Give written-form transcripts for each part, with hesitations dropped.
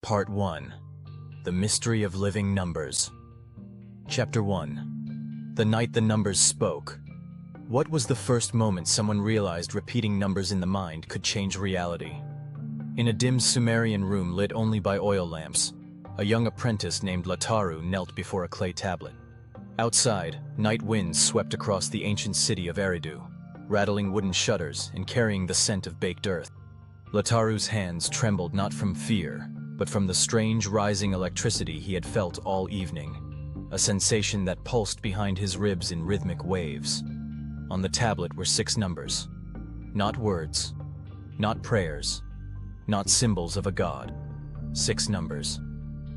Part 1. The Mystery of Living Numbers. Chapter 1. The Night the Numbers Spoke. What was the first moment someone realized repeating numbers in the mind could change reality? In a dim Sumerian room lit only by oil lamps, a young apprentice named Lataru knelt before a clay tablet. Outside, night winds swept across the ancient city of Eridu, rattling wooden shutters and carrying the scent of baked earth. Lataru's hands trembled not from fear, but from the strange rising electricity he had felt all evening, a sensation that pulsed behind his ribs in rhythmic waves. On the tablet were 6 numbers. Not words, not prayers, not symbols of a god. 6 numbers.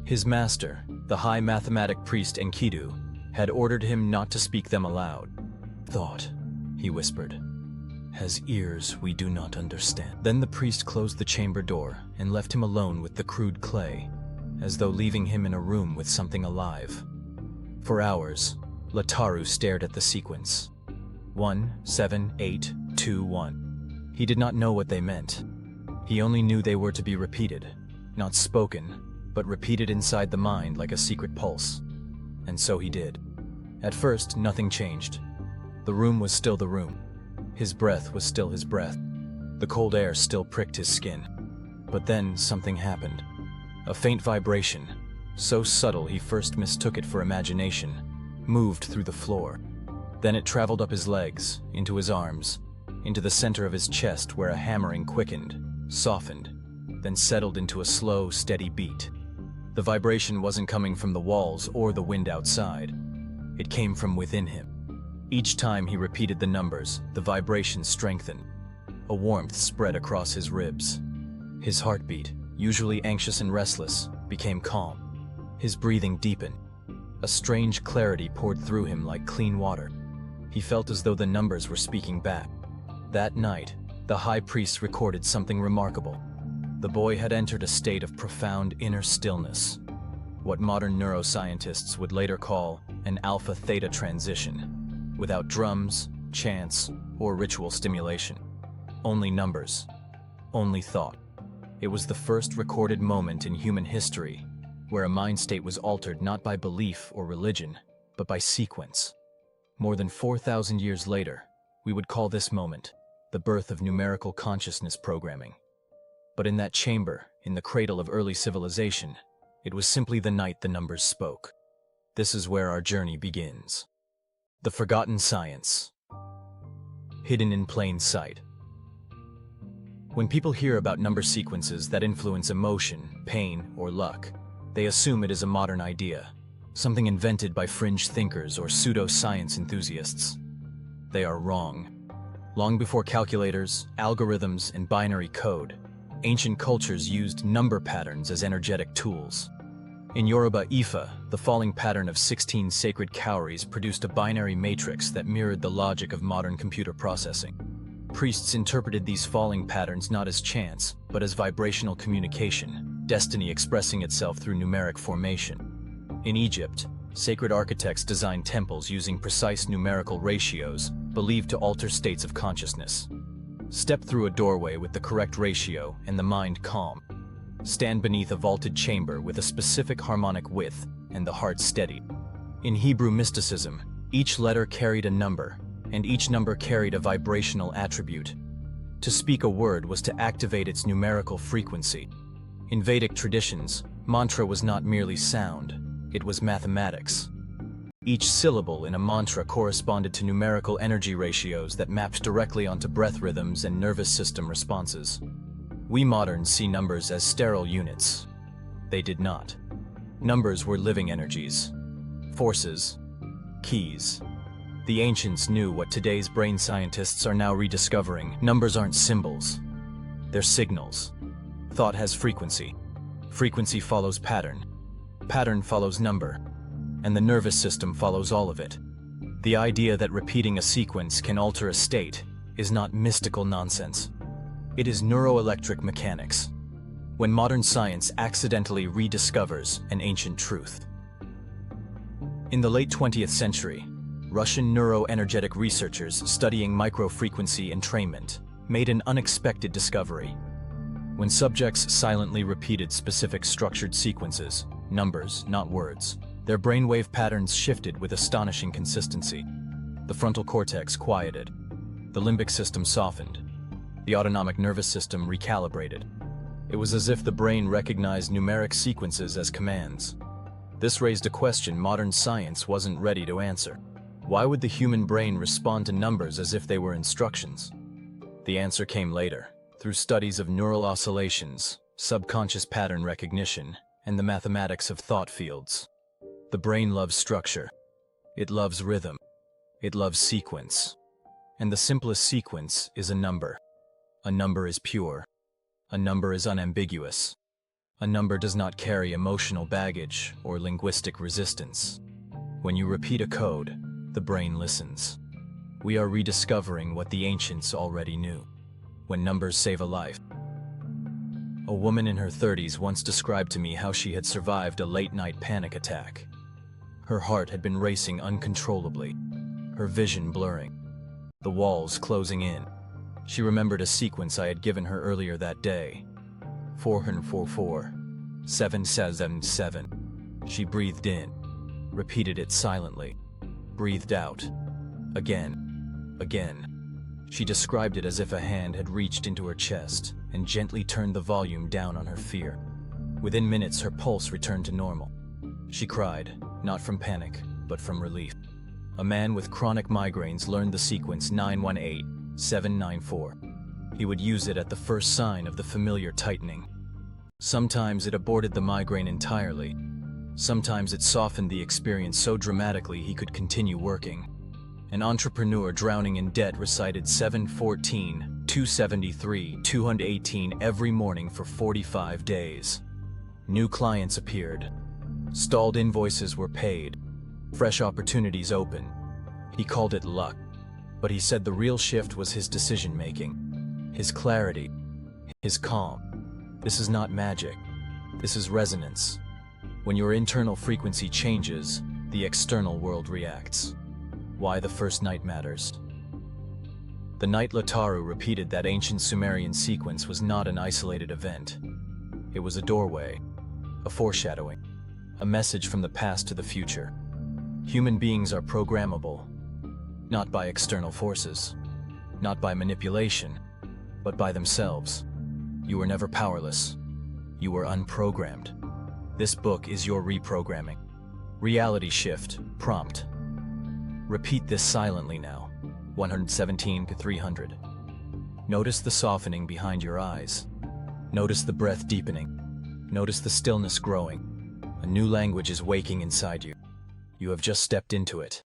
His master, the high mathematic priest Enkidu, had ordered him not to speak them aloud. "Thought," he whispered, "has ears we do not understand." Then the priest closed the chamber door and left him alone with the crude clay, as though leaving him in a room with something alive. For hours, Lataru stared at the sequence. 1, 7, 8, 2, 1. He did not know what they meant. He only knew they were to be repeated, not spoken, but repeated inside the mind like a secret pulse. And so he did. At first, nothing changed. The room was still the room. His breath was still his breath. The cold air still pricked his skin. But then something happened. A faint vibration, so subtle he first mistook it for imagination, moved through the floor. Then it traveled up his legs, into his arms, into the center of his chest where a hammering quickened, softened, then settled into a slow, steady beat. The vibration wasn't coming from the walls or the wind outside. It came from within him. Each time he repeated the numbers, the vibration strengthened. A warmth spread across his ribs. His heartbeat, usually anxious and restless, became calm. His breathing deepened. A strange clarity poured through him like clean water. He felt as though the numbers were speaking back. That night, the high priest recorded something remarkable. The boy had entered a state of profound inner stillness, what modern neuroscientists would later call an alpha-theta transition, without drums, chants, or ritual stimulation. Only numbers, only thought. It was the first recorded moment in human history where a mind state was altered not by belief or religion, but by sequence. More than 4,000 years later, we would call this moment the birth of numerical consciousness programming. But in that chamber, in the cradle of early civilization, it was simply the night the numbers spoke. This is where our journey begins. The forgotten science. Hidden in plain sight. When people hear about number sequences that influence emotion, pain, or luck, they assume it is a modern idea, something invented by fringe thinkers or pseudo-science enthusiasts. They are wrong. Long before calculators, algorithms, and binary code, ancient cultures used number patterns as energetic tools. In Yoruba Ifa, the falling pattern of 16 sacred cowries produced a binary matrix that mirrored the logic of modern computer processing. Priests interpreted these falling patterns not as chance, but as vibrational communication, destiny expressing itself through numeric formation. In Egypt, sacred architects designed temples using precise numerical ratios, believed to alter states of consciousness. Step through a doorway with the correct ratio and the mind calm. Stand beneath a vaulted chamber with a specific harmonic width and the heart steady. In Hebrew mysticism, each letter carried a number, and each number carried a vibrational attribute. To speak a word was to activate its numerical frequency. In Vedic traditions, mantra was not merely sound, it was mathematics. Each syllable in a mantra corresponded to numerical energy ratios that mapped directly onto breath rhythms and nervous system responses. We moderns see numbers as sterile units. They did not. Numbers were living energies, forces, keys. The ancients knew what today's brain scientists are now rediscovering. Numbers aren't symbols. They're signals. Thought has frequency. Frequency follows pattern. Pattern follows number. And the nervous system follows all of it. The idea that repeating a sequence can alter a state is not mystical nonsense. It is neuroelectric mechanics. When modern science accidentally rediscovers an ancient truth. In the late 20th century, Russian neuroenergetic researchers studying microfrequency entrainment made an unexpected discovery. When subjects silently repeated specific structured sequences, numbers, not words, their brainwave patterns shifted with astonishing consistency. The frontal cortex quieted. The limbic system softened. The autonomic nervous system recalibrated. It was as if the brain recognized numeric sequences as commands. This raised a question modern science wasn't ready to answer. Why would the human brain respond to numbers as if they were instructions? The answer came later, through studies of neural oscillations, subconscious pattern recognition, and the mathematics of thought fields. The brain loves structure. It loves rhythm. It loves sequence. And the simplest sequence is a number. A number is pure. A number is unambiguous. A number does not carry emotional baggage or linguistic resistance. When you repeat a code, the brain listens. We are rediscovering what the ancients already knew. When numbers save a life. A woman in her 30s once described to me how she had survived a late-night panic attack. Her heart had been racing uncontrollably, her vision blurring, the walls closing in. She remembered a sequence I had given her earlier that day. 444, 777. She breathed in, repeated it silently, breathed out. Again, again. She described it as if a hand had reached into her chest and gently turned the volume down on her fear. Within minutes, her pulse returned to normal. She cried, not from panic, but from relief. A man with chronic migraines learned the sequence 918-794. He would use it at the first sign of the familiar tightening. Sometimes it aborted the migraine entirely. Sometimes it softened the experience so dramatically he could continue working. An entrepreneur drowning in debt recited 714, 273, 218 every morning for 45 days. New clients appeared. Stalled invoices were paid. Fresh opportunities open. He called it luck, but he said the real shift was his decision-making, his clarity, his calm. This is not magic. This is resonance. When your internal frequency changes, the external world reacts. Why the first night matters. The night Lataru repeated that ancient Sumerian sequence was not an isolated event. It was a doorway, a foreshadowing, a message from the past to the future. Human beings are programmable, not by external forces, not by manipulation, but by themselves. You were never powerless. You were unprogrammed. This book is your reprogramming. Reality shift, prompt. Repeat this silently now, 117 to 300. Notice the softening behind your eyes. Notice the breath deepening. Notice the stillness growing. A new language is waking inside you. You have just stepped into it.